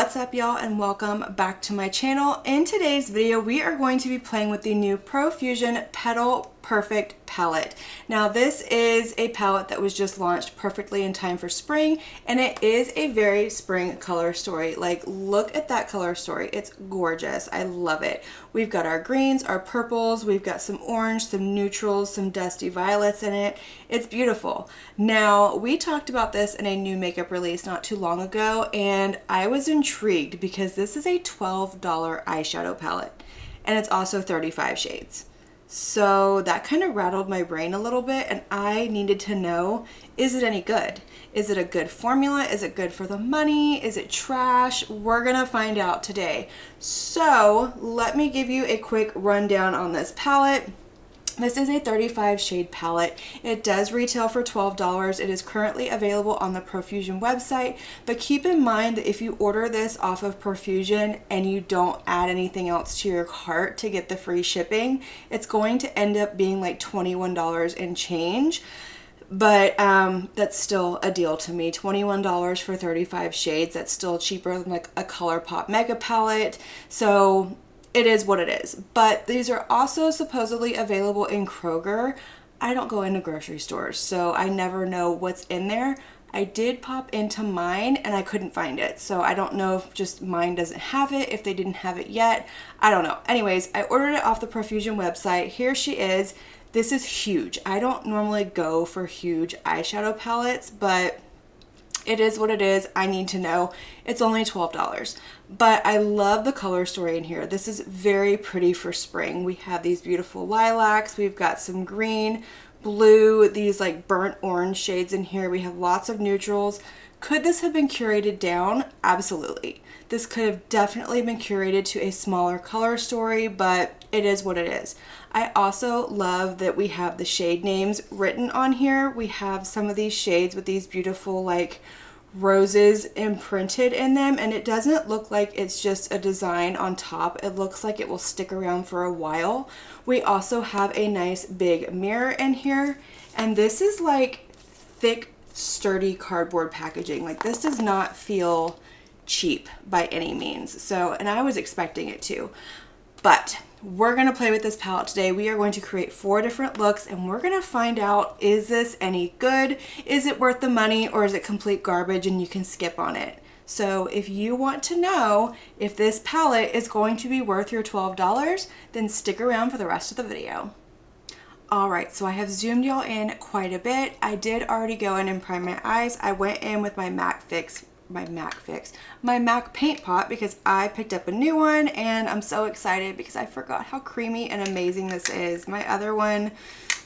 What's up, y'all, and welcome back to my channel. In today's video, we are going to be playing with the new Profusion Pettal Perfect palette. Now, this is a palette that was just launched perfectly in time for spring, and it is a very spring color story. Like, look at that color story. It's gorgeous. I love it. We've got our greens, our purples, we've got some orange, some neutrals, some dusty violets in it. It's beautiful. Now, we talked about this in a new makeup release not too long ago, and I was intrigued because this is a $12 eyeshadow palette, and it's also 35 shades. So that kind of rattled my brain a little bit, and I needed to know, is it any good? Is it a good formula? Is it good for the money? Is it trash? We're gonna find out today. So let me give you a quick rundown on this palette. This is a 35 shade palette. It does retail for $12. It is currently available on the Profusion website, but keep in mind that if you order this off of Profusion and you don't add anything else to your cart to get the free shipping, it's going to end up being like $21 and change. But that's still a deal to me. $21 for 35 shades. That's still cheaper than like a Colourpop mega palette. So it is what it is. But these are also supposedly available in Kroger. I don't go into grocery stores, so I never know what's in there. I did pop into mine and I couldn't find it. So I don't know if just mine doesn't have it, if they didn't have it yet. I don't know. Anyways, I ordered it off the Profusion website. Here she is. This is huge. I don't normally go for huge eyeshadow palettes, but it is what it is. I need to know. It's only $12. But I love the color story in here. This is very pretty for spring. We have these beautiful lilacs. We've got some green, blue, these like burnt orange shades in here. We have lots of neutrals. Could this have been curated down? Absolutely. This could have definitely been curated to a smaller color story, but it is what it is. I also love that we have the shade names written on here. We have some of these shades with these beautiful like roses imprinted in them, and it doesn't look like it's just a design on top. It looks like it will stick around for a while. We also have a nice big mirror in here, and this is like thick, sturdy cardboard packaging. Like, this does not feel cheap by any means. So, and I was expecting it to, but we're going to play with this palette today. We are going to create 4 different looks, and we're going to find out, is this any good? Is it worth the money, or is it complete garbage and you can skip on it? So if you want to know if this palette is going to be worth your $12, then stick around for the rest of the video. Alright, so I have zoomed y'all in quite a bit. I did already go in and prime my eyes. I went in with my MAC paint pot because I picked up a new one, and I'm so excited because I forgot how creamy and amazing this is. My other one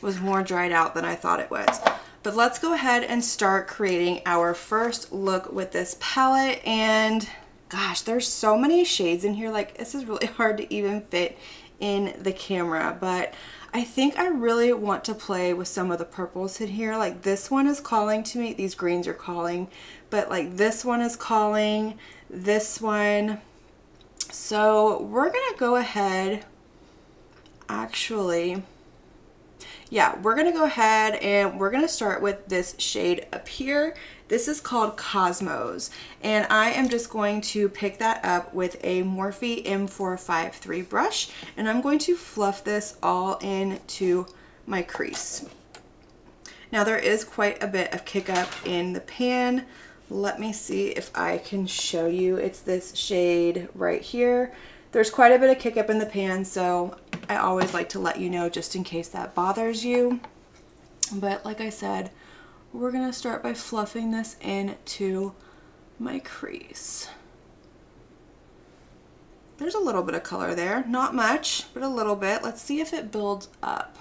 was more dried out than I thought it was. But let's go ahead and start creating our first look with this palette. And gosh, there's so many shades in here. Like, this is really hard to even fit in the camera, but I think I really want to play with some of the purples in here. Like, this one is calling to me. These greens are calling, but like this one is calling, this one. So we're gonna go ahead, actually, yeah, we're gonna go ahead and we're gonna start with this shade up here. This is called Cosmos, and I am just going to pick that up with a Morphe M453 brush, and I'm going to fluff this all into my crease. Now, there is quite a bit of kick up in the pan. Let me see if I can show you. It's this shade right here. There's quite a bit of kick up in the pan, so I always like to let you know just in case that bothers you. But like I said, we're gonna start by fluffing this into my crease. There's a little bit of color there, not much, but a little bit. Let's see if it builds up.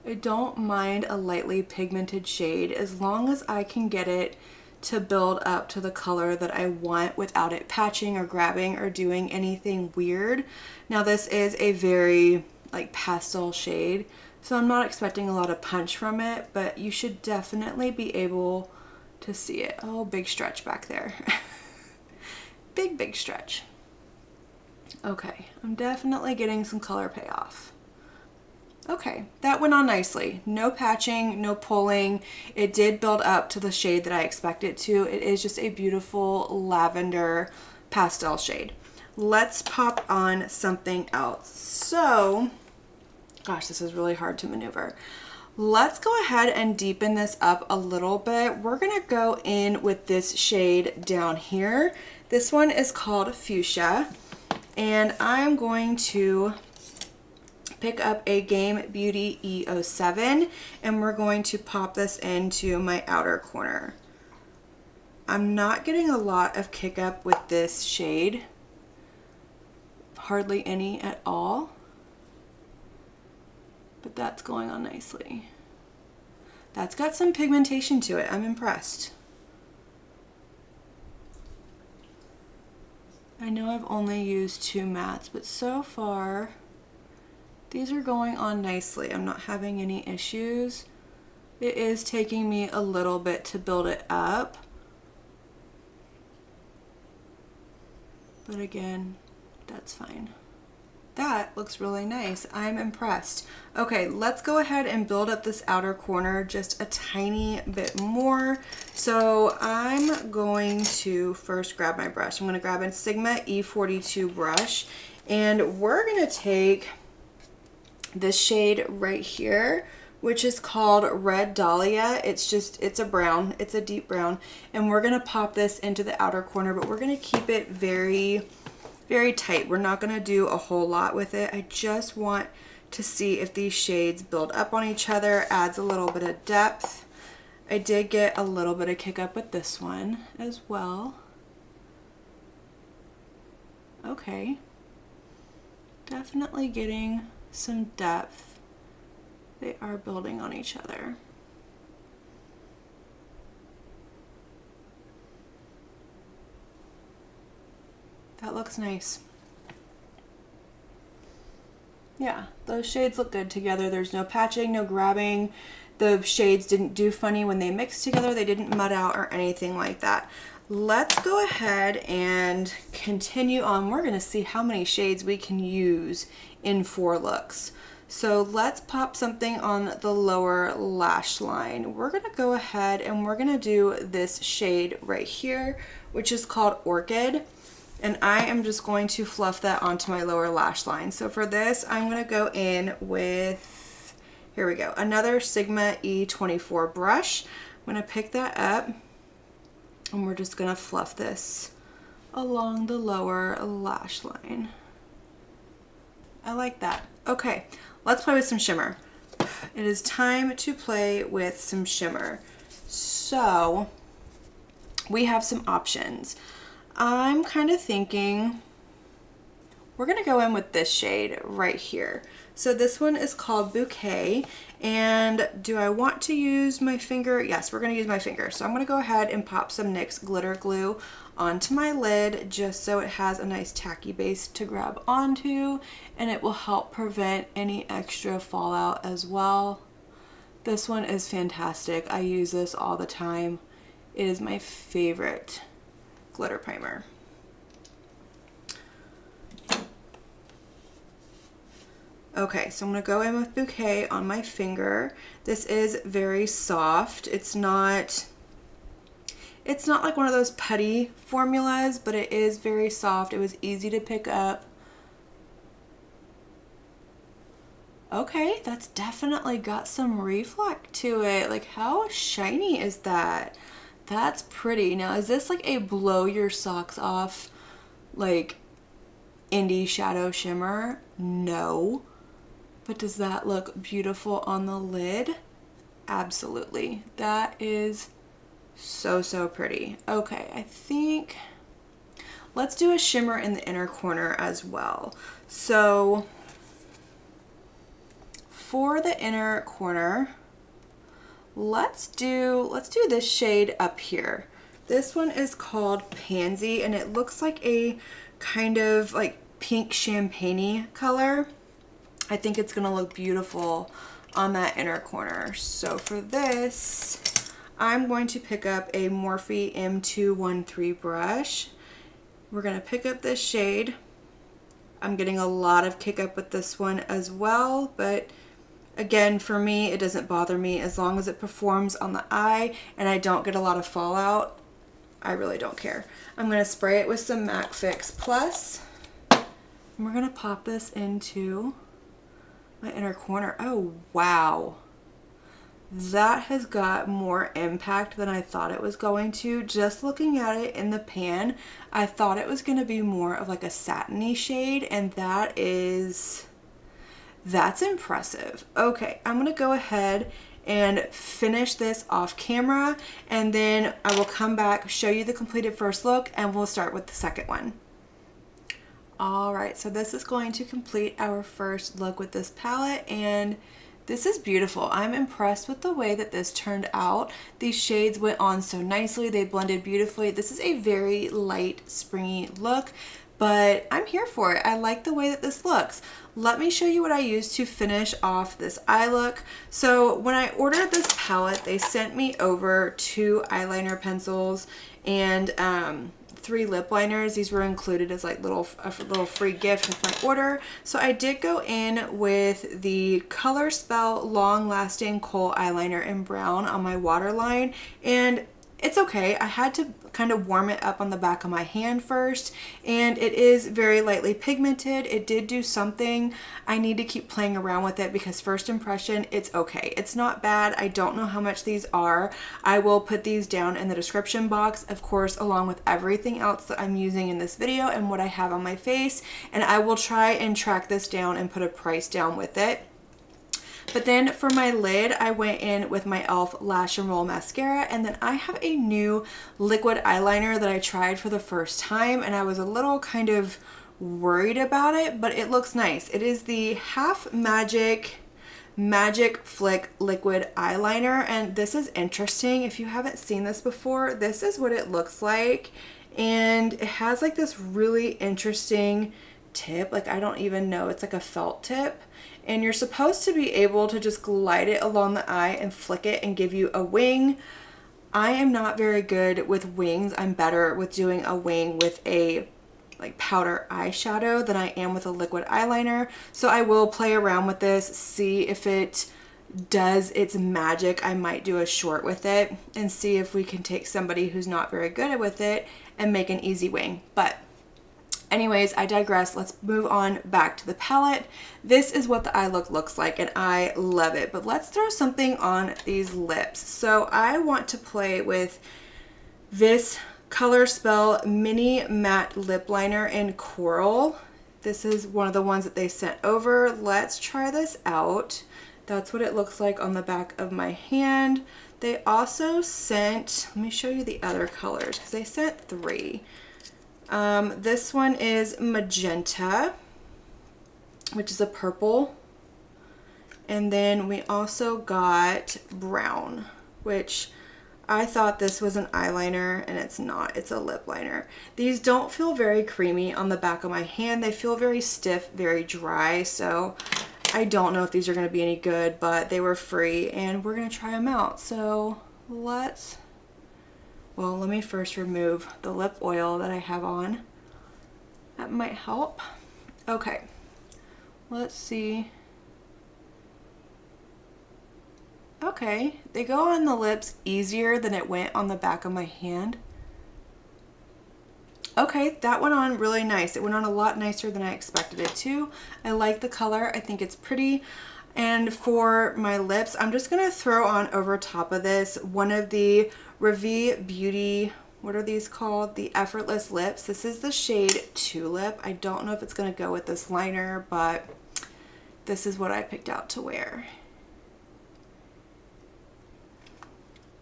I don't mind a lightly pigmented shade as long as I can get it to build up to the color that I want without it patching or grabbing or doing anything weird. Now, this is a very like pastel shade, so I'm not expecting a lot of punch from it, but you should definitely be able to see it. Oh, big stretch back there. Big stretch. Okay, I'm definitely getting some color payoff. Okay, that went on nicely. No patching, no pulling. It did build up to the shade that I expected it to. It is just a beautiful lavender pastel shade. Let's pop on something else. So, gosh, this is really hard to maneuver. Let's go ahead and deepen this up a little bit. We're gonna go in with this shade down here. This one is called Fuchsia, and I'm going to pick up a Game Beauty E07, and we're going to pop this into my outer corner. I'm not getting a lot of kick up with this shade, hardly any at all, but that's going on nicely. That's got some pigmentation to it. I'm impressed. I know I've only used 2 mattes, but so far these are going on nicely. I'm not having any issues. It is taking me a little bit to build it up, but again, that's fine. That looks really nice. I'm impressed. Okay, let's go ahead and build up this outer corner just a tiny bit more. So I'm going to first grab my brush. I'm going to grab a Sigma E42 brush, and we're going to take this shade right here, which is called Red Dahlia. It's a brown, it's a deep brown, and we're going to pop this into the outer corner, but we're going to keep it very tight. We're not going to do a whole lot with it. I just want to see if these shades build up on each other, adds a little bit of depth. I did get a little bit of kick up with this one as well. Okay, definitely getting some depth. They are building on each other. That looks nice. Yeah, those shades look good together. There's no patching, no grabbing. The shades didn't do funny when they mixed together. They didn't mud out or anything like that. Let's go ahead and continue on. We're gonna see how many shades we can use in 4 looks. So let's pop something on the lower lash line. We're gonna go ahead and we're gonna do this shade right here, which is called Orchid. And I am just going to fluff that onto my lower lash line. So for this, I'm gonna go in with, here we go, another Sigma E24 brush. I'm gonna pick that up, and we're just gonna fluff this along the lower lash line. I like that. Okay, let's play with some shimmer. It is time to play with some shimmer. So we have some options. I'm kind of thinking we're gonna go in with this shade right here. So this one is called Bouquet, and do I want to use my finger? Yes, we're gonna use my finger. So I'm gonna go ahead and pop some NYX glitter glue onto my lid just so it has a nice tacky base to grab onto, and it will help prevent any extra fallout as well. This one is fantastic. I use this all the time. It is my favorite glitter primer. Okay, so I'm gonna go in with Bouquet on my finger. This is very soft. It's not like one of those putty formulas, but it is very soft. It was easy to pick up. Okay, that's definitely got some reflect to it. Like, how shiny is that? That's pretty. Now, is this like a blow your socks off, like, indie shadow shimmer? No. But does that look beautiful on the lid? Absolutely. That is so, so pretty. Okay, I think let's do a shimmer in the inner corner as well. So for the inner corner, let's do this shade up here. This one is called Pansy, and it looks like a kind of like pink champagne-y color. I think it's gonna look beautiful on that inner corner. So for this, I'm going to pick up a Morphe M213 brush. We're gonna pick up this shade. I'm getting a lot of kick up with this one as well, but Again, for me, it doesn't bother me as long as it performs on the eye and I don't get a lot of fallout. I really don't care. I'm going to spray it with some MAC Fix Plus. And we're going to pop this into my inner corner. Oh, wow. That has got more impact than I thought it was going to. Just looking at it in the pan, I thought it was going to be more of like a satiny shade, and that's impressive. Okay, I'm going to go ahead and finish this off camera, and then I will come back, show you the completed first look, and we'll start with the second one. All right, so this is going to complete our first look with this palette, and this is beautiful. I'm impressed with the way that this turned out. These shades went on so nicely. They blended beautifully. This is a very light, springy look, but I'm here for it. I like the way that this looks. Let me show you what I used to finish off this eye look. So when I ordered this palette, they sent me over 2 eyeliner pencils and 3 lip liners. These were included as like a little free gift with my order. So I did go in with the Colour Spell Long Lasting Kohl Eyeliner in brown on my waterline, and it's okay. I had to kind of warm it up on the back of my hand first, and it is very lightly pigmented. It did do something. I need to keep playing around with it because first impression, it's okay. It's not bad. I don't know how much these are. I will put these down in the description box, of course, along with everything else that I'm using in this video and what I have on my face, and I will try and track this down and put a price down with it. But then for my lid, I went in with my e.l.f. Lash and Roll Mascara, and then I have a new liquid eyeliner that I tried for the first time, and I was a little kind of worried about it, but it looks nice. It is the Half Magic Flick Liquid Eyeliner, and this is interesting. If you haven't seen this before, this is what it looks like, and it has like this really interesting tip. Like, I don't even know, it's like a felt tip, and you're supposed to be able to just glide it along the eye and flick it and give you a wing. I am not very good with wings. I'm better with doing a wing with a like powder eyeshadow than I am with a liquid eyeliner. So I will play around with this, see if it does its magic. I might do a short with it and see if we can take somebody who's not very good with it and make an easy wing. But anyways, I digress. Let's move on back to the palette. This is what the eye look looks like, and I love it. But let's throw something on these lips. So I want to play with this Colour Spell Mini Matte Lip Liner in Coral. This is one of the ones that they sent over. Let's try this out. That's what it looks like on the back of my hand. They also sent, let me show you the other colors because they sent 3. This one is magenta, which is a purple, and then we also got brown, which I thought this was an eyeliner, and it's not. It's a lip liner. These don't feel very creamy on the back of my hand. They feel very stiff, very dry, so I don't know if these are going to be any good, but they were free, and we're going to try them out. So let me first remove the lip oil that I have on. That might help. Okay, let's see. Okay, they go on the lips easier than it went on the back of my hand. Okay, that went on really nice. It went on a lot nicer than I expected it to. I like the color. I think it's pretty. And for my lips, I'm just going to throw on over top of this one of the Revi Beauty, what are these called? The Effortless Lips. This is the shade Tulip. I don't know if it's going to go with this liner, but this is what I picked out to wear.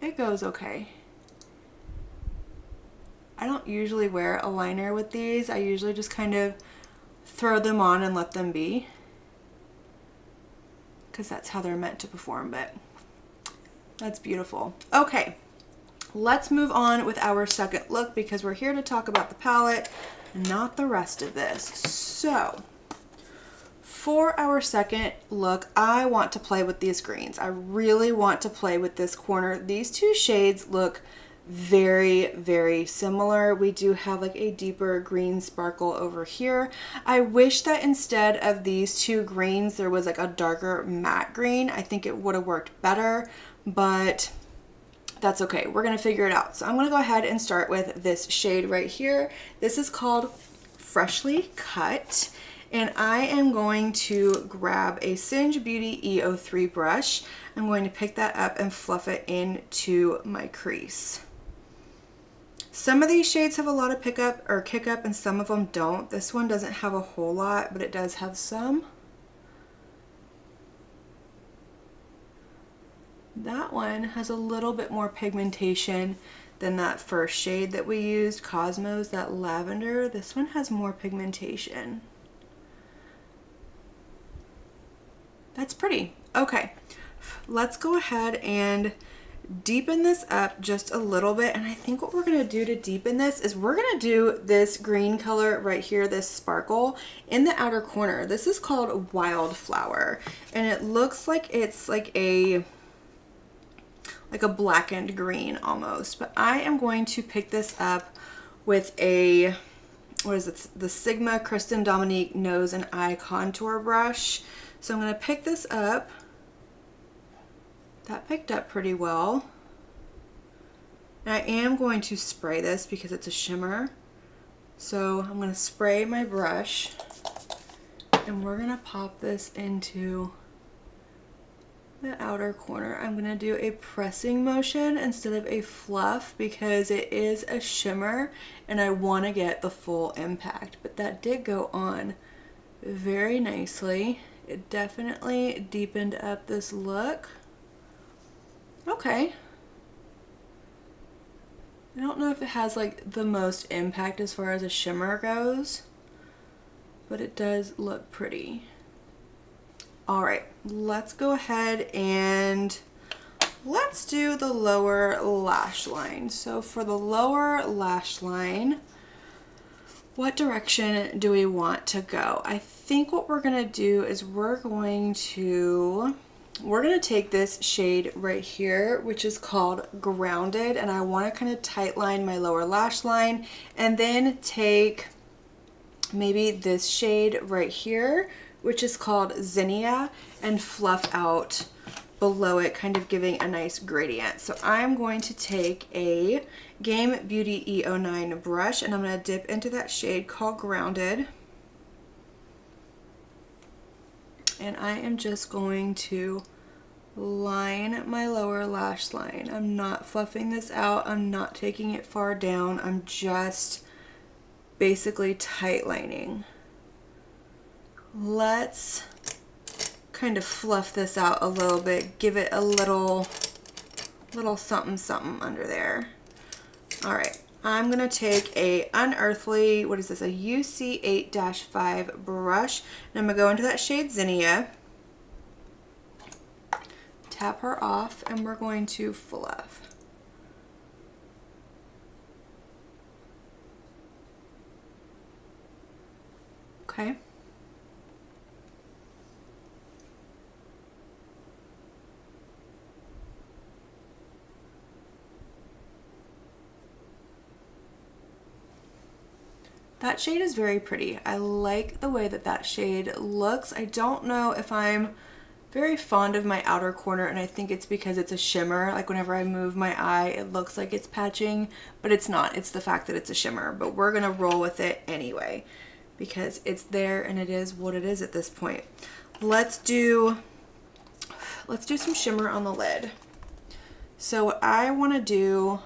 It goes okay. I don't usually wear a liner with these. I usually just kind of throw them on and let them be, because that's how they're meant to perform, but that's beautiful. Okay, let's move on with our second look because we're here to talk about the palette, not the rest of this. So for our second look, I want to play with these greens. I really want to play with this corner. These 2 shades look very, very similar. We do have like a deeper green sparkle over here. I wish that instead of these two greens, there was like a darker matte green. I think it would have worked better, but that's okay. We're gonna figure it out. So I'm gonna go ahead and start with this shade right here. This is called Freshly Cut. And I am going to grab a Singe Beauty EO3 brush. I'm going to pick that up and fluff it into my crease. Some of these shades have a lot of pickup or kick up and some of them don't. This one doesn't have a whole lot, but it does have some. That one has a little bit more pigmentation than that first shade that we used, Cosmos, that lavender. This one has more pigmentation. That's pretty. Okay, let's go ahead and deepen this up just a little bit. And I think what we're gonna do to deepen this is we're gonna do this green color right here, this sparkle in the outer corner. This is called Wildflower, and it looks like it's like a blackened green almost. But I am going to pick this up with a, what is it? The Sigma Kristen Dominique Nose and Eye Contour Brush. So I'm going to pick this up. That picked up pretty well. And I am going to spray this because it's a shimmer. So I'm going to spray my brush and we're going to pop this into the outer corner. I'm going to do a pressing motion instead of a fluff because it is a shimmer and I want to get the full impact. But that did go on very nicely. It definitely deepened up this look. Okay. I don't know if it has like the most impact as far as a shimmer goes, but it does look pretty. All right, let's go ahead and let's do the lower lash line. So for the lower lash line, what direction do we want to go? I think what we're gonna do is we're gonna take this shade right here, which is called Grounded, and I wanna kind of tight line my lower lash line, and then take maybe this shade right here, which is called Zinnia, and fluff out below it, kind of giving a nice gradient. So I'm going to take a Game Beauty E09 brush and I'm going to dip into that shade called Grounded. And I am just going to line my lower lash line. I'm not fluffing this out. I'm not taking it far down. I'm just basically tight lining. Let's kind of fluff this out a little bit, give it a little something something under there. All right, I'm gonna take a Unearthly, what is this, a UC 8-5 brush, and I'm gonna go into that shade Zinnia, tap her off, and we're going to fluff. Okay. That shade is very pretty. I like the way that that shade looks. I don't know if I'm very fond of my outer corner, and I think it's because it's a shimmer. Like whenever I move my eye, it looks like it's patching, but it's not. It's the fact that it's a shimmer, but we're gonna roll with it anyway because it's there and it is what it is at this point. Let's do some shimmer on the lid. So what I wanna do,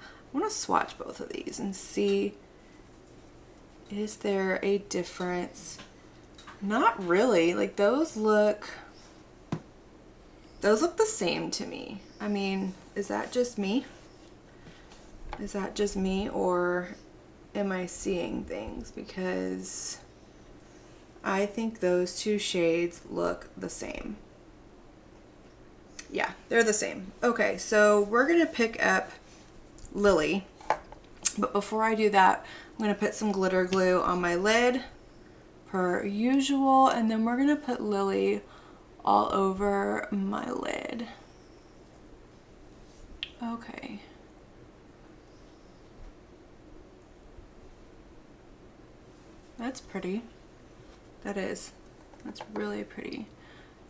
I wanna swatch both of these and see, is there a difference? Not really. Like those look the same to me. I mean, is that just me? Is that just me, or am I seeing things? Because I think those two shades look the same. Yeah, they're the same. Okay, so we're gonna pick up Lily, but before I do that, I'm gonna put some glitter glue on my lid per usual, and then we're gonna put Lily all over my lid. Okay. That's pretty. That is. That's really pretty.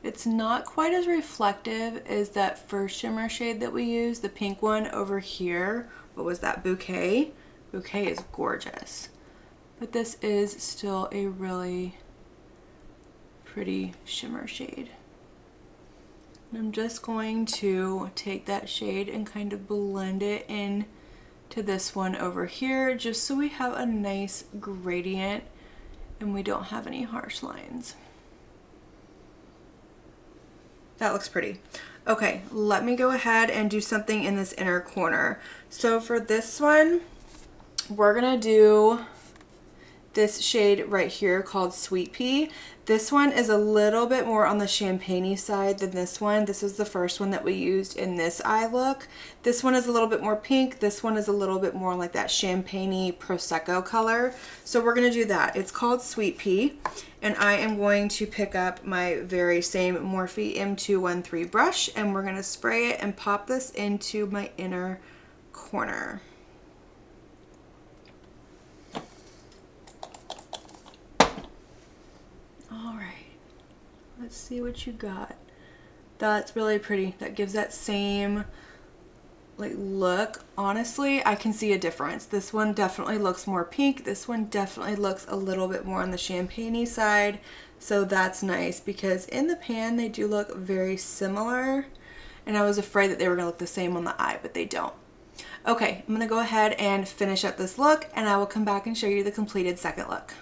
It's not quite as reflective as that first shimmer shade that we used, the pink one over here. What was that, Bouquet? Bouquet is gorgeous. But this is still a really pretty shimmer shade. And I'm just going to take that shade and kind of blend it in to this one over here, just so we have a nice gradient and we don't have any harsh lines. That looks pretty. Okay, let me go ahead and do something in this inner corner. So for this one, we're gonna do this shade right here called Sweet Pea. This one is a little bit more on the champagne-y side than this one. This is the first one that we used in this eye look. This one is a little bit more pink. This one is a little bit more like that champagne-y Prosecco color. So we're gonna do that. It's called Sweet Pea, and I am going to pick up my very same Morphe M213 brush, and we're gonna spray it and pop this into my inner corner. Let's see what you got. That's really pretty. That gives that same like look. Honestly, I can see a difference. This one definitely looks more pink. This one definitely looks a little bit more on the champagne-y side. So that's nice because in the pan they do look very similar. And I was afraid that they were gonna look the same on the eye, but they don't. Okay, I'm gonna go ahead and finish up this look and I will come back and show you the completed second look.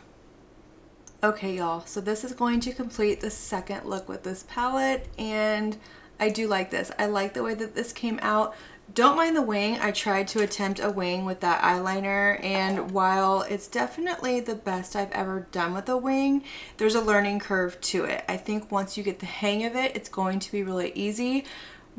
Okay, y'all, so this is going to complete the second look with this palette, and I do like this. I like the way that this came out. Don't mind the wing. I tried to attempt a wing with that eyeliner, and while it's definitely the best I've ever done with a wing, there's a learning curve to it. I think once you get the hang of it, it's going to be really easy.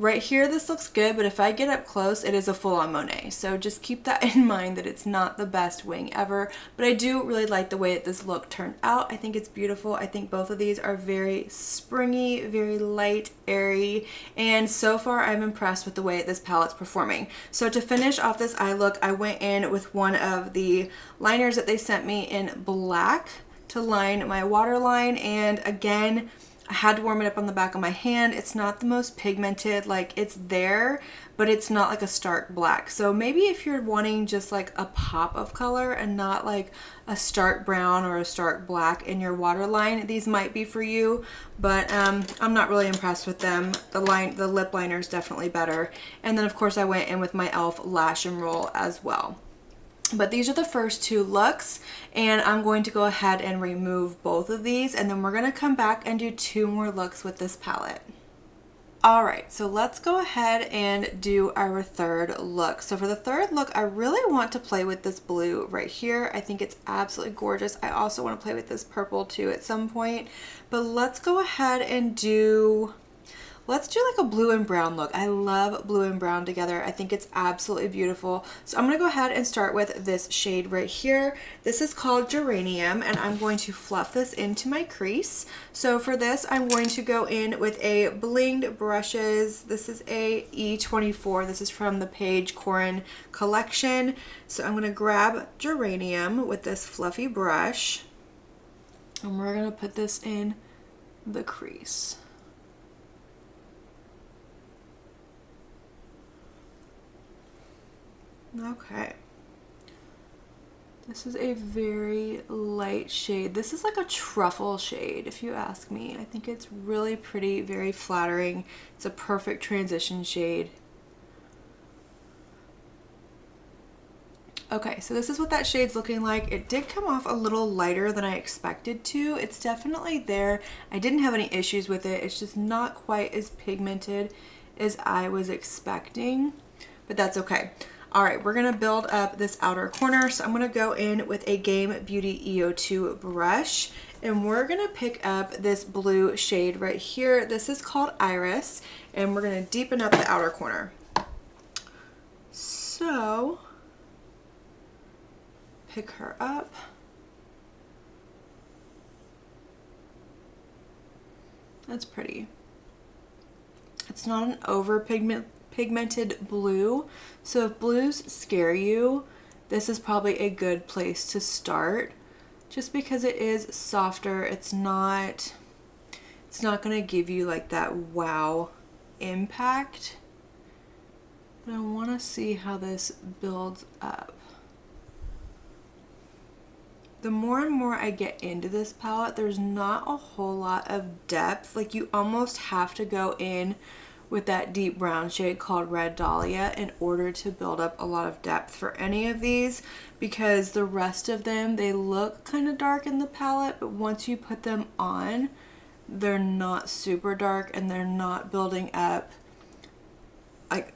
Right here, this looks good, but if I get up close, it is a full-on Monet. So just keep that in mind that it's not the best wing ever, but I do really like the way that this look turned out. I think it's beautiful. I think both of these are very springy, very light, airy, and so far I'm impressed with the way this palette's performing. So to finish off this eye look, I went in with one of the liners that they sent me in black to line my waterline, and again, I had to warm it up on the back of my hand. It's not the most pigmented, like it's there, but it's not like a stark black. So maybe if you're wanting just like a pop of color and not like a stark brown or a stark black in your waterline, these might be for you, but I'm not really impressed with them. The lip liner is definitely better. And then of course I went in with my e.l.f. Lash and Roll as well. But these are the first two looks, and I'm going to go ahead and remove both of these, and then we're going to come back and do two more looks with this palette. Alright, so let's go ahead and do our third look. So for the third look, I really want to play with this blue right here. I think it's absolutely gorgeous. I also want to play with this purple too at some point, but let's go ahead and do... Let's do like a blue and brown look. I love blue and brown together. I think it's absolutely beautiful. So I'm gonna go ahead and start with this shade right here. This is called Geranium, and I'm going to fluff this into my crease. So for this, I'm going to go in with a Blinged Brushes. This is a E24. This is from the Paige Corin collection. So I'm gonna grab Geranium with this fluffy brush, and we're gonna put this in the crease. Okay, this is a very light shade. This is like a truffle shade, if you ask me. I think it's really pretty, very flattering. It's a perfect transition shade. Okay, so this is what that shade's looking like. It did come off a little lighter than I expected to. It's definitely there. I didn't have any issues with it. It's just not quite as pigmented as I was expecting, but that's okay. All right, we're gonna build up this outer corner. So I'm gonna go in with a Game Beauty EO2 brush, and we're gonna pick up this blue shade right here. This is called Iris, and we're gonna deepen up the outer corner. So, pick her up. That's pretty. It's not an over pigmented blue, so if blues scare you, this is probably a good place to start. just because it is softer. It's not gonna give you like that wow impact. But I wanna see how this builds up. The more and more I get into this palette, there's not a whole lot of depth. Like, you almost have to go in with that deep brown shade called Red Dahlia in order to build up a lot of depth for any of these, because the rest of them, they look kind of dark in the palette, but once you put them on, they're not super dark and they're not building up like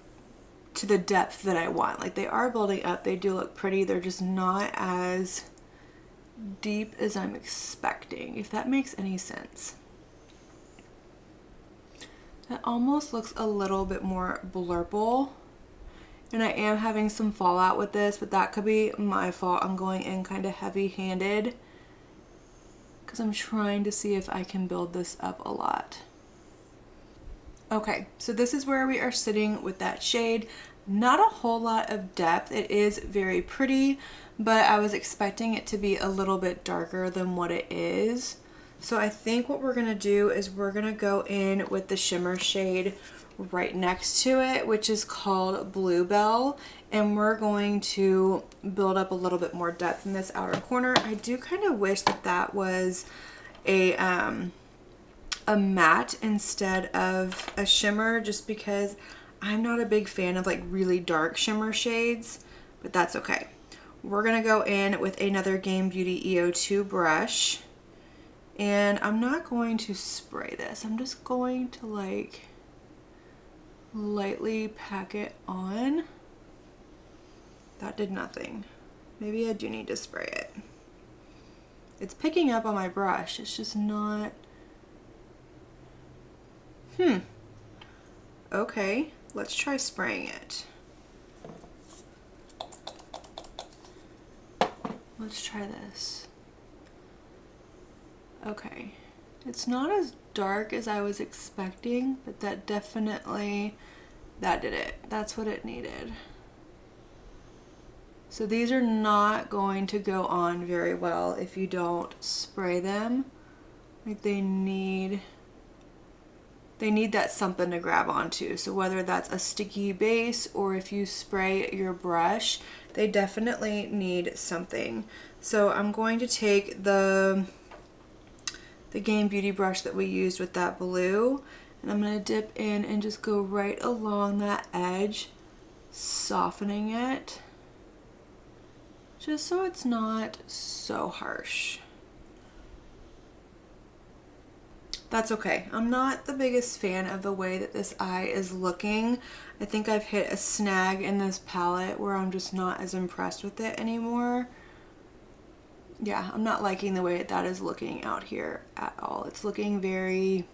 to the depth that I want. Like, they are building up, they do look pretty, they're just not as deep as I'm expecting, if that makes any sense. That almost looks a little bit more blurple, and I am having some fallout with this, but that could be my fault. I'm going in kind of heavy-handed because I'm trying to see if I can build this up a lot. Okay, so this is where we are sitting with that shade. Not a whole lot of depth. It is very pretty, but I was expecting it to be a little bit darker than what it is. So I think what we're gonna do is we're gonna go in with the shimmer shade right next to it, which is called Bluebell, and we're going to build up a little bit more depth in this outer corner. I do kind of wish that that was a matte instead of a shimmer, just because I'm not a big fan of like really dark shimmer shades, but that's okay. We're gonna go in with another Game Beauty EO2 brush, and I'm not going to spray this. I'm just going to like lightly pack it on. That did nothing. Maybe I do need to spray it. It's picking up on my brush. It's just not. Okay, let's try spraying it. Let's try this. Okay, it's not as dark as I was expecting, but that definitely, that did it. That's what it needed. So these are not going to go on very well if you don't spray them. Like, they need that something to grab onto. So whether that's a sticky base or if you spray your brush, they definitely need something. So I'm going to take the Game Beauty brush that we used with that blue, and I'm going to dip in and just go right along that edge, softening it, just so it's not so harsh. That's okay. I'm not the biggest fan of the way that this eye is looking. I think I've hit a snag in this palette where I'm just not as impressed with it anymore. Yeah, I'm not liking the way that is looking out here at all. It's looking very,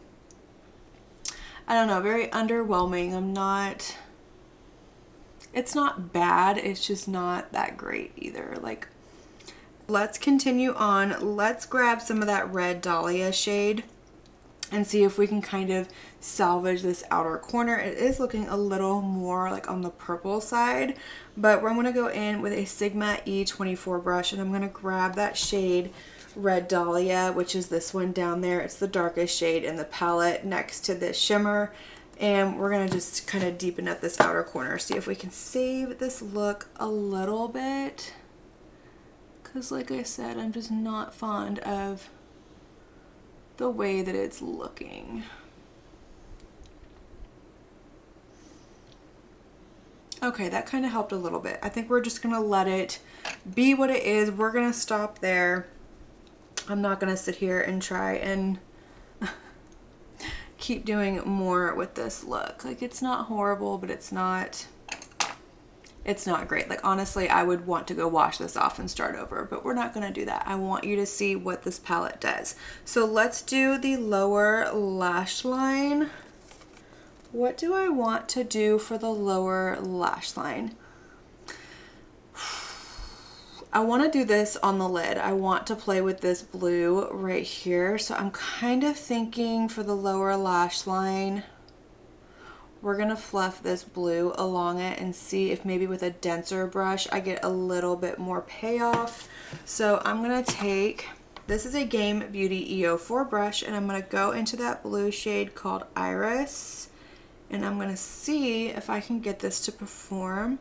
I don't know, very underwhelming. It's not bad, it's just not that great either. Like, let's continue on. Let's grab some of that Red Dahlia shade and see if we can kind of salvage this outer corner. It is looking a little more like on the purple side, but I'm gonna go in with a Sigma E24 brush, and I'm gonna grab that shade Red Dahlia, which is this one down there. It's the darkest shade in the palette next to this shimmer, and we're gonna just kind of deepen up this outer corner, see if we can save this look a little bit, because like I said, I'm just not fond of the way that it's looking. Okay, that kind of helped a little bit. I think we're just gonna let it be what it is. We're gonna stop there. I'm not gonna sit here and try and keep doing more with this look. Like, it's not horrible, but it's not great. Like, honestly, I would want to go wash this off and start over, but we're not gonna do that. I want you to see what this palette does. So let's do the lower lash line. What do I want to do for the lower lash line? I want to do this on the lid. I want to play with this blue right here. So I'm kind of thinking for the lower lash line, we're gonna fluff this blue along it and see if maybe with a denser brush I get a little bit more payoff. So I'm gonna take, this is a Game Beauty EO4 brush, and I'm gonna go into that blue shade called Iris, and I'm gonna see if I can get this to perform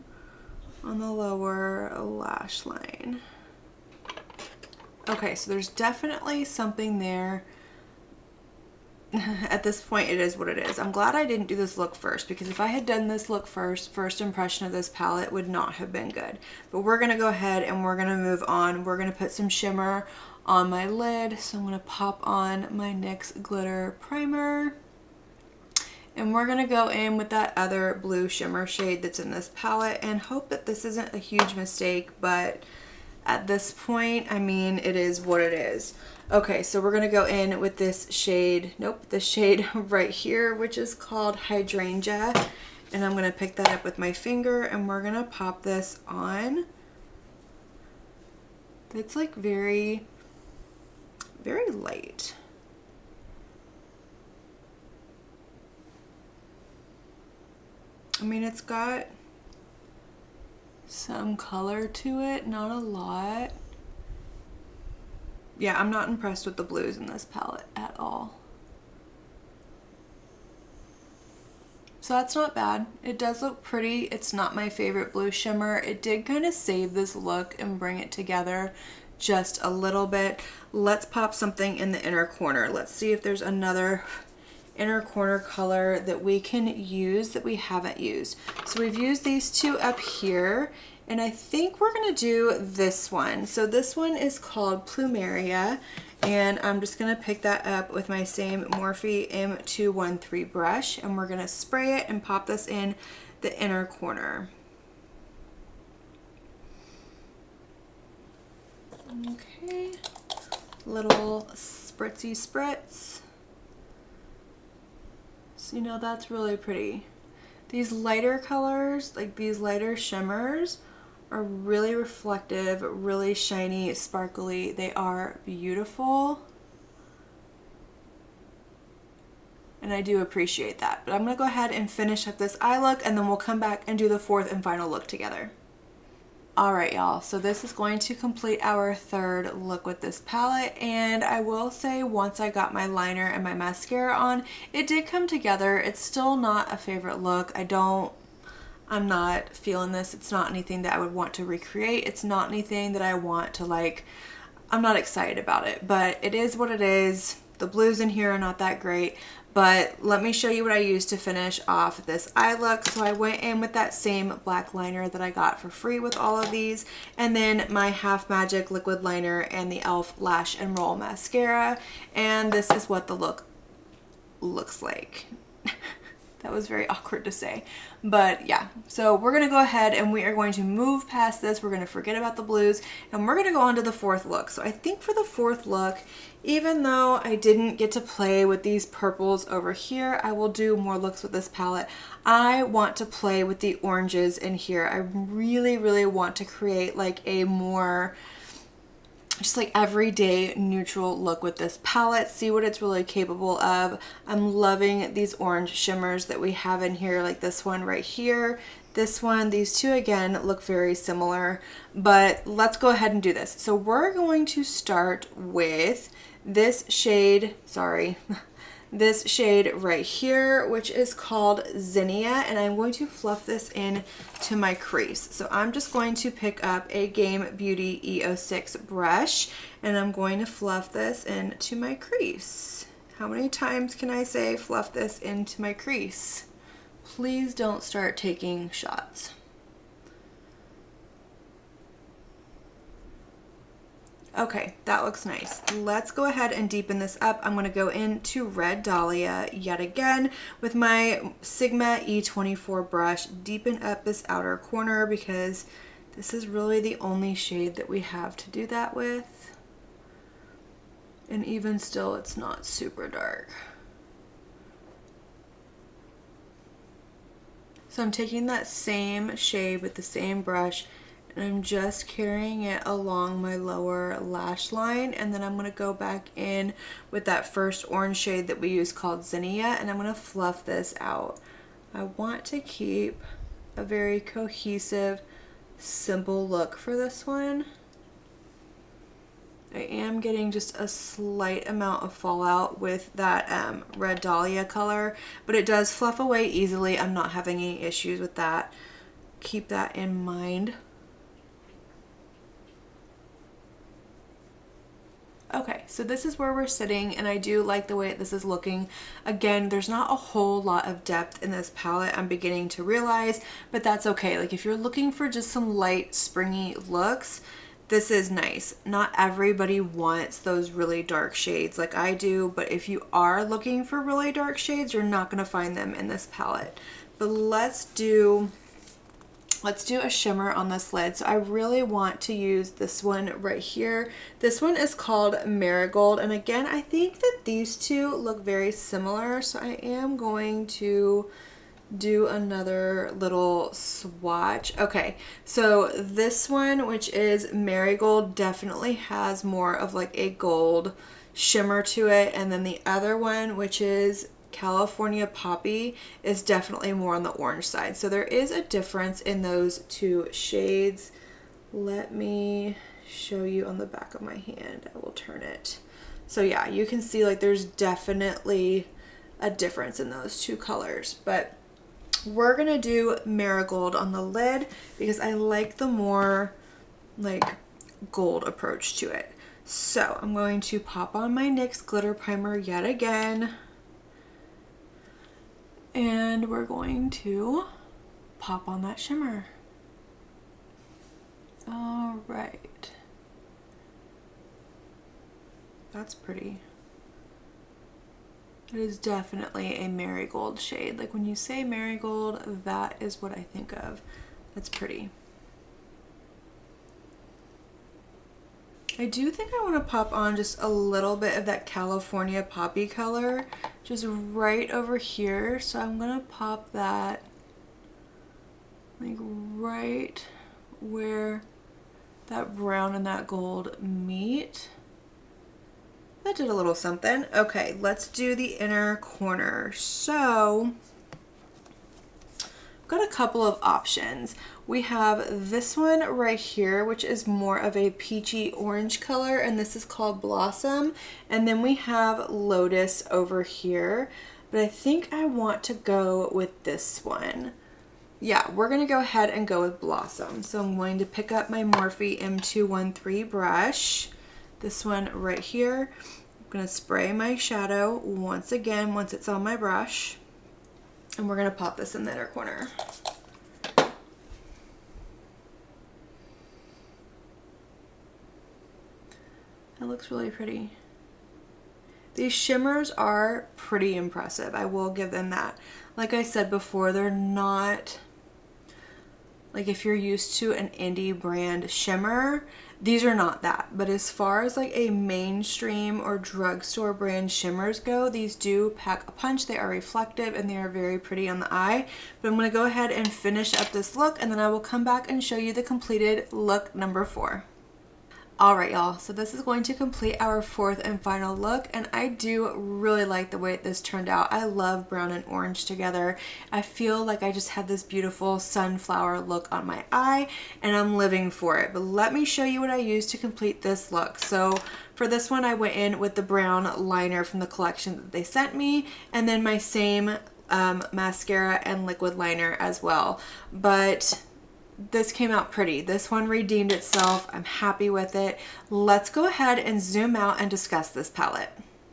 on the lower lash line. Okay, so there's definitely something there. At this point, it is what it is. I'm glad I didn't do this look first, because if I had done this look first impression of this palette would not have been good. But we're gonna go ahead and we're gonna move on. We're gonna put some shimmer on my lid. So I'm gonna pop on my NYX Glitter Primer. And we're gonna go in with that other blue shimmer shade that's in this palette and hope that this isn't a huge mistake, but at this point, I mean, it is what it is. Okay, so we're gonna go in with this shade, this shade right here, which is called Hydrangea. And I'm gonna pick that up with my finger and we're gonna pop this on. It's like very, very light. I mean, it's got some color to it, not a lot. Yeah, I'm not impressed with the blues in this palette at all. So that's not bad. It does look pretty. It's not my favorite blue shimmer. It did kind of save this look and bring it together just a little bit. Let's pop something in the inner corner. Let's see if there's another inner corner color that we can use that we haven't used. So we've used these two up here, and I think we're gonna do this one. So this one is called Plumeria, and I'm just gonna pick that up with my same Morphe M213 brush, and we're gonna spray it and pop this in the inner corner. Okay, little spritzy spritz. So, you know, that's really pretty. These lighter colors, like these lighter shimmers, are really reflective, really shiny, sparkly. They are beautiful. And I do appreciate that. But I'm gonna go ahead and finish up this eye look, and then we'll come back and do the fourth and final look together. All right, y'all, so this is going to complete our third look with this palette, and I will say once I got my liner and my mascara on, it did come together. It's still not a favorite look. I'm not feeling this. It's not anything that I would want to recreate. It's not anything that I want to like, I'm not excited about it, but it is what it is. The blues in here are not that great, but let me show you what I used to finish off this eye look. So I went in with that same black liner that I got for free with all of these, and then my Half Magic liquid liner and the e.l.f. Lash and Roll mascara, and this is what the look looks like. That was very awkward to say, but yeah. So we're gonna go ahead and we are going to move past this. We're gonna forget about the blues, and we're gonna go on to the fourth look. So I think for the fourth look, even though I didn't get to play with these purples over here, I will do more looks with this palette. I want to play with the oranges in here. I really want to create like a more just like everyday neutral look with this palette, see what it's really capable of. I'm loving these orange shimmers that we have in here, like this one right here, this one. These two again look very similar, but let's go ahead and do this. So we're going to start with this shade, this shade right here, which is called Zinnia, and I'm going to fluff this in to my crease. So I'm just going to pick up a Game Beauty E06 brush, and I'm going to fluff this into my crease. How many times can I say fluff this into my crease? Please don't start taking shots. Okay, that looks nice. Let's go ahead and deepen this up. I'm gonna go into Red Dahlia yet again with my Sigma E24 brush, deepen up this outer corner because this is really the only shade that we have to do that with. And even still, it's not super dark. So I'm taking that same shade with the same brush, and I'm just carrying it along my lower lash line, and then I'm going to go back in with that first orange shade that we used called Zinnia, and I'm going to fluff this out. I want to keep a very cohesive, simple look for this one. I am getting just a slight amount of fallout with that Red Dahlia color, but it does fluff away easily. I'm not having any issues with that. Keep that in mind. Okay, so this is where we're sitting, and I do like the way this is looking. Again, there's not a whole lot of depth in this palette, I'm beginning to realize, but that's okay. Like if you're looking for just some light, springy looks, this is nice. Not everybody wants those really dark shades like I do, but if you are looking for really dark shades, you're not gonna find them in this palette. But let's do a shimmer on this lid. So I really want to use this one right here. This one is called Marigold, and again, I think that these two look very similar, so I am going to do another little swatch. Okay, so this one, which is Marigold, definitely has more of like a gold shimmer to it, and then the other one, which is California Poppy, is definitely more on the orange side. So there is a difference in those two shades. Let me show you on the back of my hand. I will turn it. So yeah, you can see like there's definitely a difference in those two colors, but we're gonna do Marigold on the lid because I like the more like gold approach to it. So I'm going to pop on my NYX glitter primer yet again, and we're going to pop on that shimmer. All right, that's pretty. It is definitely a marigold shade. Like when you say marigold, that is what I think of. That's pretty. I do think I want to pop on just a little bit of that California Poppy color, just right over here. So I'm gonna pop that like right where that brown and that gold meet. That did a little something. Okay, let's do the inner corner. So I've got a couple of options. We have this one right here, which is more of a peachy orange color, and this is called Blossom. And then we have Lotus over here, but I think I want to go with this one. Yeah, we're gonna go ahead and go with Blossom. So I'm going to pick up my Morphe M213 brush, this one right here. I'm gonna spray my shadow once again once it's on my brush, and we're gonna pop this in the inner corner. That looks really pretty. These shimmers are pretty impressive. I will give them that. Like I said before, they're not like if you're used to an indie brand shimmer, these are not that. But as far as like a mainstream or drugstore brand shimmers go, these do pack a punch. They are reflective and they are very pretty on the eye. But I'm gonna go ahead and finish up this look, and then I will come back and show you the completed look number 4. Alright y'all, so this is going to complete our 4th and final look, and I do really like the way this turned out. I love brown and orange together. I feel like I just had this beautiful sunflower look on my eye, and I'm living for it. But let me show you what I used to complete this look. So for this one, I went in with the brown liner from the collection that they sent me, and then my same mascara and liquid liner as well. But this came out pretty. This one redeemed itself. I'm happy with it. Let's go ahead and zoom out and discuss this palette.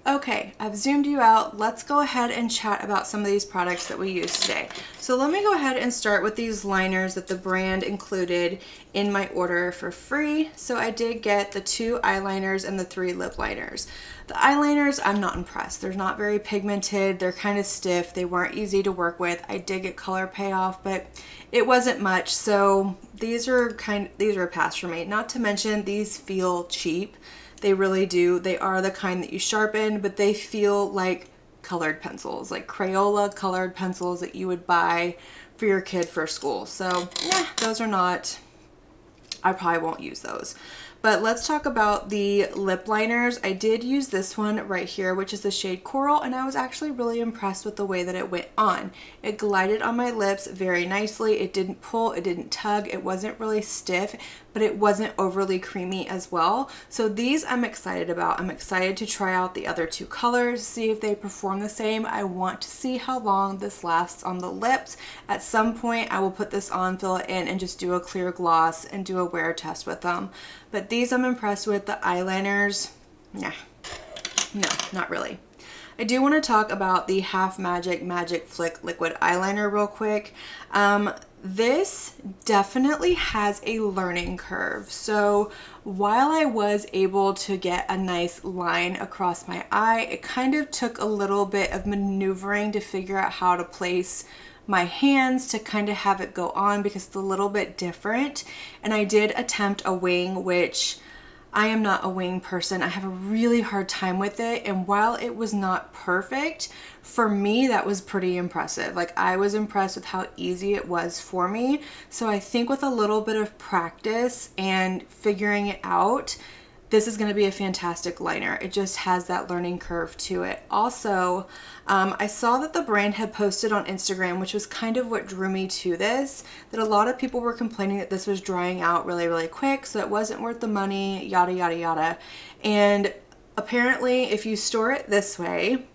Okay, I've zoomed you out. Let's go ahead and chat about some of these products that we used today. So let me go ahead and start with these liners that the brand included in my order for free. So I did get the 2 eyeliners and the 3 lip liners. The eyeliners, I'm not impressed. They're not very pigmented. They're kind of stiff. They weren't easy to work with. I did get color payoff, but it wasn't much. So these are a pass for me. Not to mention these feel cheap. They really do. They are the kind that you sharpen, but they feel like colored pencils, like Crayola colored pencils that you would buy for your kid for school. So yeah, those are not, I probably won't use those. But let's talk about the lip liners. I did use this one right here, which is the shade Coral, and I was actually really impressed with the way that it went on. It glided on my lips very nicely. It didn't pull, it didn't tug, it wasn't really stiff, but it wasn't overly creamy as well. So these I'm excited about. I'm excited to try out the other two colors, see if they perform the same. I want to see how long this lasts on the lips. At some point I will put this on, fill it in, and just do a clear gloss and do a wear test with them. But these I'm impressed with. The eyeliners, yeah, no, not really. I do want to talk about the Half Magic Flick liquid eyeliner real quick. This definitely has a learning curve. So while I was able to get a nice line across my eye, it kind of took a little bit of maneuvering to figure out how to place my hands to kind of have it go on, because it's a little bit different. And I did attempt a wing, which I am not a wing person. I have a really hard time with it. And while it was not perfect, for me, that was pretty impressive. Like, I was impressed with how easy it was for me. So I think with a little bit of practice and figuring it out, this is going to be a fantastic liner. It just has that learning curve to it. Also, I saw that the brand had posted on Instagram, which was kind of what drew me to this, that a lot of people were complaining that this was drying out really, really quick, so it wasn't worth the money, yada, yada, yada. And apparently, if you store it this way,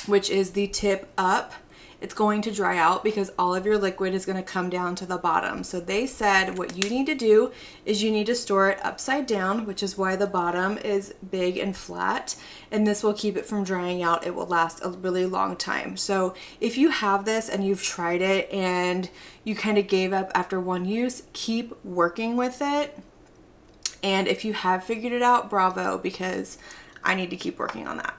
which is the tip up, it's going to dry out because all of your liquid is going to come down to the bottom. So they said what you need to do is you need to store it upside down, which is why the bottom is big and flat, and this will keep it from drying out. It will last a really long time. So if you have this and you've tried it and you kind of gave up after one use, keep working with it. And if you have figured it out, bravo, because I need to keep working on that.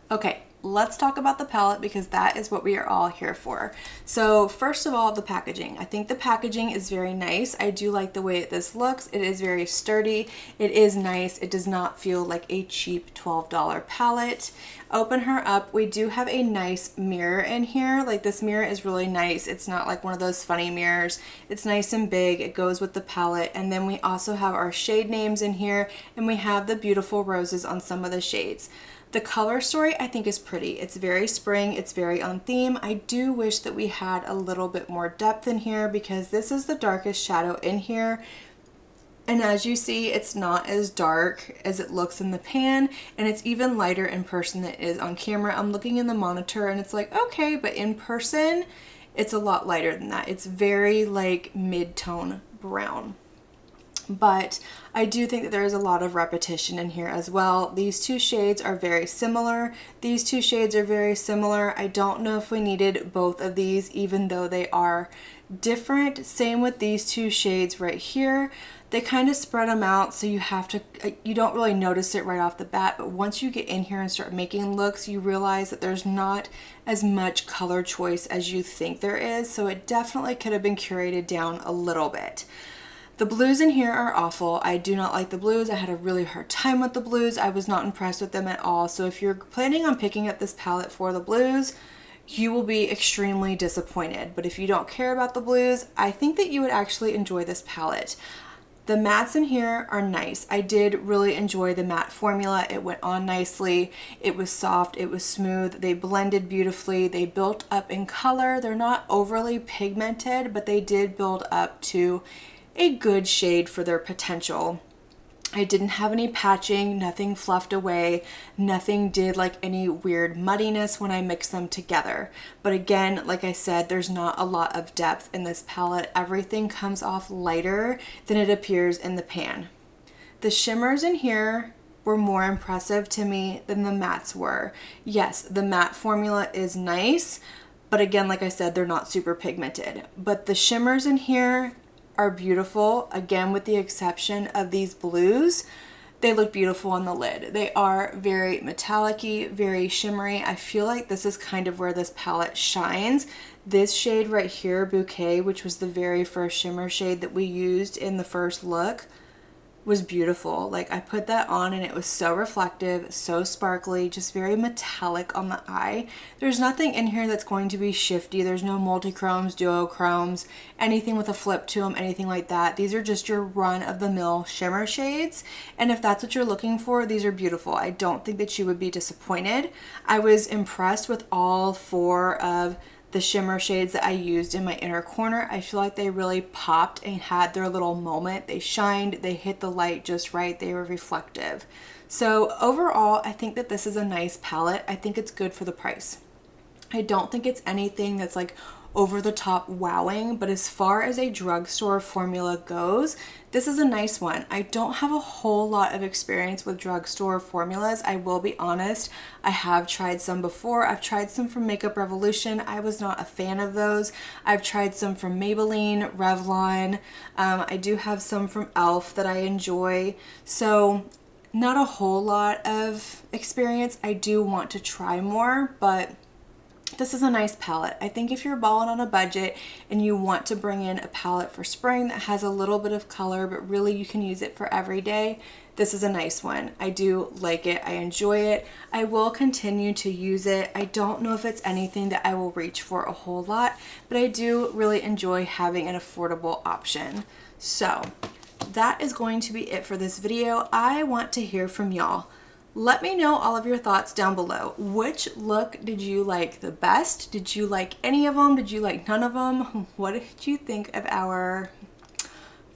Okay. Let's talk about the palette, because that is what we are all here for. So first of all, the packaging. I think the packaging is very nice. I do like the way this looks. It is very sturdy. It is nice. It does not feel like a cheap $12 palette. Open her up. We do have a nice mirror in here. Like, this mirror is really nice. It's not like one of those funny mirrors. It's nice and big. It goes with the palette. And then we also have our shade names in here, and we have the beautiful roses on some of the shades. The color story I think is pretty. It's very spring, it's very on theme. I do wish that we had a little bit more depth in here, because this is the darkest shadow in here. And as you see, it's not as dark as it looks in the pan, and it's even lighter in person than it is on camera. I'm looking in the monitor and it's like, okay, but in person, it's a lot lighter than that. It's very like mid-tone brown. But I do think that there is a lot of repetition in here as well. These two shades are very similar. These two shades are very similar. I don't know if we needed both of these, even though they are different. Same with these two shades right here. They kind of spread them out, so you don't really notice it right off the bat, but once you get in here and start making looks, you realize that there's not as much color choice as you think there is, so it definitely could have been curated down a little bit. The blues in here are awful. I do not like the blues. I had a really hard time with the blues. I was not impressed with them at all. So if you're planning on picking up this palette for the blues, you will be extremely disappointed. But if you don't care about the blues, I think that you would actually enjoy this palette. The mattes in here are nice. I did really enjoy the matte formula. It went on nicely. It was soft. It was smooth. They blended beautifully. They built up in color. They're not overly pigmented, but they did build up to a good shade for their potential. I didn't have any patching, nothing fluffed away, nothing did like any weird muddiness when I mixed them together. But again, like I said, there's not a lot of depth in this palette. Everything comes off lighter than it appears in the pan. The shimmers in here were more impressive to me than the mattes were. Yes, the matte formula is nice, but again, like I said, they're not super pigmented. But the shimmers in here are beautiful, again with the exception of these blues. They look beautiful on the lid. They are very metallic-y, very shimmery. I feel like this is kind of where this palette shines. This shade right here, Bouquet, which was the very first shimmer shade that we used in the first look, was beautiful. Like I put that on and it was so reflective, so sparkly, just very metallic on the eye. There's nothing in here that's going to be shifty. There's no multi-chromes, duochromes, anything with a flip to them, anything like that. These are just your run-of-the-mill shimmer shades. And if that's what you're looking for, these are beautiful. I don't think that you would be disappointed. I was impressed with all 4 of the shimmer shades that I used in my inner corner. I feel like they really popped and had their little moment. They shined, they hit the light just right, they were reflective. So overall, I think that this is a nice palette. I think it's good for the price. I don't think it's anything that's like over the top wowing, but as far as a drugstore formula goes, this is a nice one. I don't have a whole lot of experience with drugstore formulas. I will be honest. I have tried some before. I've tried some from Makeup Revolution. I was not a fan of those. I've tried some from Maybelline, Revlon. I do have some from e.l.f. that I enjoy. So not a whole lot of experience. I do want to try more, but this is a nice palette. I think if you're balling on a budget and you want to bring in a palette for spring that has a little bit of color, but really you can use it for every day, this is a nice one. I do like it. I enjoy it. I will continue to use it. I don't know if it's anything that I will reach for a whole lot, but I do really enjoy having an affordable option. So that is going to be it for this video. I want to hear from y'all. Let me know all of your thoughts down below. Which look did you like the best? Did you like any of them? Did you like none of them? What did you think of our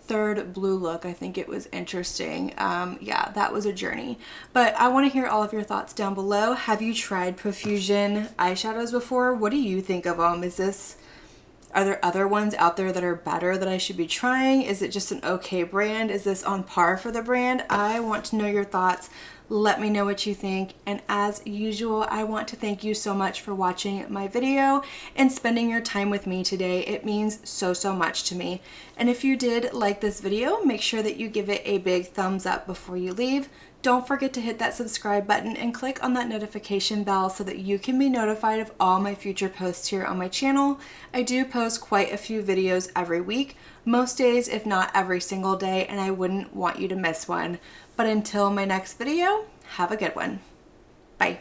third blue look? I think it was interesting. Yeah, that was a journey. But I want to hear all of your thoughts down below. Have you tried Profusion eyeshadows before? What do you think of them? Are there other ones out there that are better that I should be trying? Is it just an okay brand? Is this on par for the brand? I want to know your thoughts. Let me know what you think. And as usual, I want to thank you so much for watching my video and spending your time with me today. It means so, so much to me. And if you did like this video, make sure that you give it a big thumbs up before you leave. Don't forget to hit that subscribe button and click on that notification bell so that you can be notified of all my future posts here on my channel. I do post quite a few videos every week, most days if not every single day, and I wouldn't want you to miss one. But until my next video, have a good one. Bye.